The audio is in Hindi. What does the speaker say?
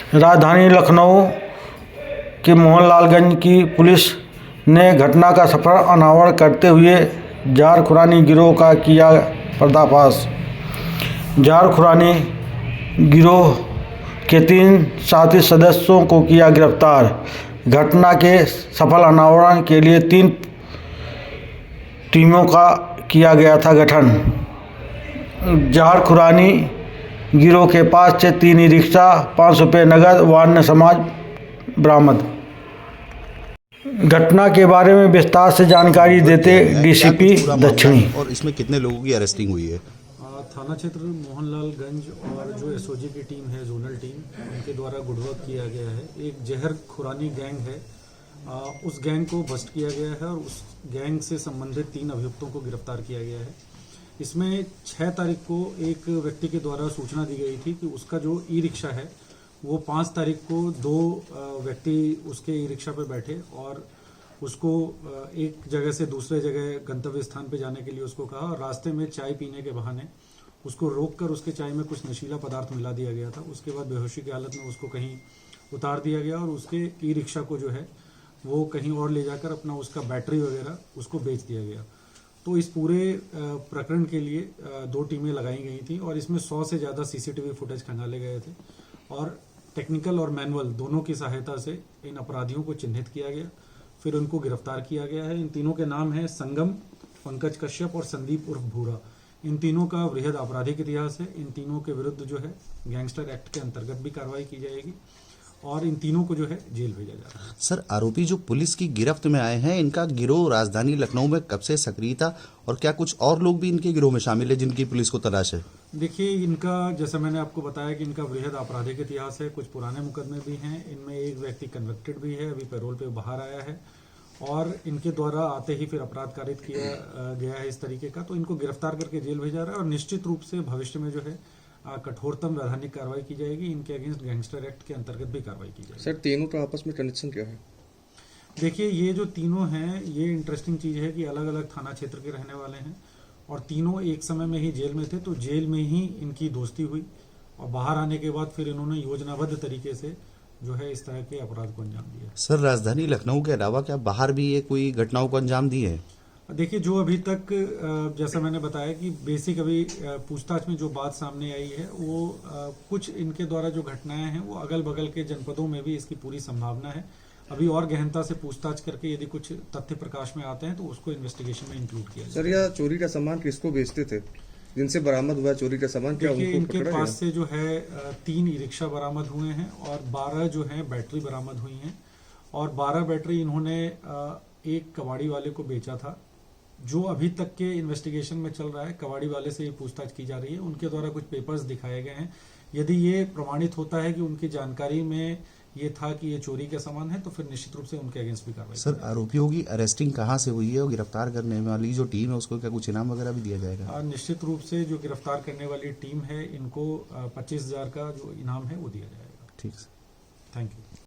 राजधानी लखनऊ के मोहनलालगंज की पुलिस ने घटना का सफल अनावरण करते हुए जारखुरानी गिरोह का किया पर्दाफाश। जारखुरानी गिरोह के 3 साथी सदस्यों को किया गिरफ्तार। घटना के सफल अनावरण के लिए 3 टीमों का किया गया था गठन। जारखुरानी गिरोह के पास से 3 ई रिक्शा, 500 रुपये नगद व अन्य सामान बरामद। घटना के बारे में विस्तार से जानकारी देते डीसीपी दक्षिणी। और इसमें कितने लोगों की अरेस्टिंग हुई है? थाना क्षेत्र मोहनलालगंज और जो एसओजी की टीम है, जोनल टीम, उनके द्वारा गुडवर्क किया गया है। एक जहर खुरानी गैंग है, उस गैंग को बस्ट किया गया है और उस गैंग से संबंधित 3 अभियुक्तों को गिरफ्तार किया गया है। इसमें 6 तारीख को एक व्यक्ति के द्वारा सूचना दी गई थी कि उसका जो ई रिक्शा है वो 5 तारीख को 2 व्यक्ति उसके ई रिक्शा पर बैठे और उसको एक जगह से दूसरे जगह गंतव्य स्थान पे जाने के लिए उसको कहा और रास्ते में चाय पीने के बहाने उसको रोककर उसके चाय में कुछ नशीला पदार्थ मिला दिया गया था। उसके बाद बेहोशी की हालत में उसको कहीं उतार दिया गया और उसके ई रिक्शा को जो है वो कहीं और ले जाकर अपना उसका बैटरी वगैरह उसको बेच दिया गया। तो इस पूरे प्रकरण के लिए 2 टीमें लगाई गई थी और इसमें 100 से ज़्यादा सीसीटीवी फुटेज खंगाले गए थे और टेक्निकल और मैनुअल दोनों की सहायता से इन अपराधियों को चिन्हित किया गया, फिर उनको गिरफ्तार किया गया है। इन तीनों के नाम हैं संगम, पंकज कश्यप और संदीप उर्फ भूरा। इन तीनों का वृहद आपराधिक इतिहास है। इन तीनों के विरुद्ध जो है गैंगस्टर एक्ट के अंतर्गत भी कार्रवाई की जाएगी और इन तीनों को जो है जेल भेजा जा रहा है। सर, आरोपी जो पुलिस की गिरफ्त में आए हैं, इनका गिरोह राजधानी लखनऊ में कब से सक्रिय था और क्या कुछ और लोग भी इनके गिरोह में शामिल है जिनकी पुलिस को तलाश है? देखिए, इनका जैसा मैंने आपको बताया कि इनका वृहद आपराधिक इतिहास है, कुछ पुराने मुकदमे भी हैं। इनमें एक व्यक्ति कन्विक्टेड भी है, अभी पैरोल पे बाहर आया है और इनके द्वारा आते ही फिर अपराध कारित किया गया है इस तरीके का। तो इनको गिरफ्तार करके जेल भेजा रहा है और निश्चित रूप से भविष्य में जो है कठोरतम वैधानिक कार्रवाई की जाएगी। इनके अगेंस्ट गैंगस्टर एक्ट के अंतर्गत भी कार्रवाई की जाएगी। सर, तीनों का आपस में कनेक्शन क्या है? देखिए, ये जो तीनों हैं, ये इंटरेस्टिंग चीज है कि अलग अलग थाना क्षेत्र के रहने वाले हैं और तीनों एक समय में ही जेल में थे। तो जेल में ही इनकी दोस्ती हुई और बाहर आने के बाद फिर इन्होंने योजनाबद्ध तरीके से जो है इस तरह के अपराध को अंजाम दिया। सर, राजधानी लखनऊ के अलावा क्या बाहर भी ये कोई घटनाओं को अंजाम दिए हैं? देखिए, जो अभी तक जैसा मैंने बताया कि बेसिक अभी पूछताछ में जो बात सामने आई है वो कुछ इनके द्वारा जो घटनाएं हैं वो अगल बगल के जनपदों में भी इसकी पूरी संभावना है। अभी और गहनता से पूछताछ करके यदि कुछ तथ्य प्रकाश में आते हैं तो उसको इन्वेस्टिगेशन में इंक्लूड किया जाए। सर, यह चोरी का सामान किसको बेचते थे जिनसे बरामद हुआ चोरी का सामान? क्या उनको इनके पकड़ा पास गया? से जो है 3 ई रिक्शा बरामद हुए हैं और 12 जो है बैटरी बरामद हुई हैं और 12 बैटरी इन्होंने एक कबाड़ी वाले को बेचा था। जो अभी तक के इन्वेस्टिगेशन में चल रहा है, कबाड़ी वाले से ये पूछताछ की जा रही है। उनके द्वारा कुछ पेपर्स दिखाए गए हैं। यदि ये प्रमाणित होता है कि उनकी जानकारी में ये था कि ये चोरी का सामान है तो फिर निश्चित रूप से उनके अगेंस्ट भी कार्रवाई। सर, आरोपियों की अरेस्टिंग कहाँ से हुई है और गिरफ्तार करने वाली जो टीम है उसको क्या कुछ इनाम वगैरह भी दिया जाएगा? निश्चित रूप से जो गिरफ्तार करने वाली टीम है इनको 25,000 का जो इनाम है वो दिया जाएगा। ठीक, थैंक यू।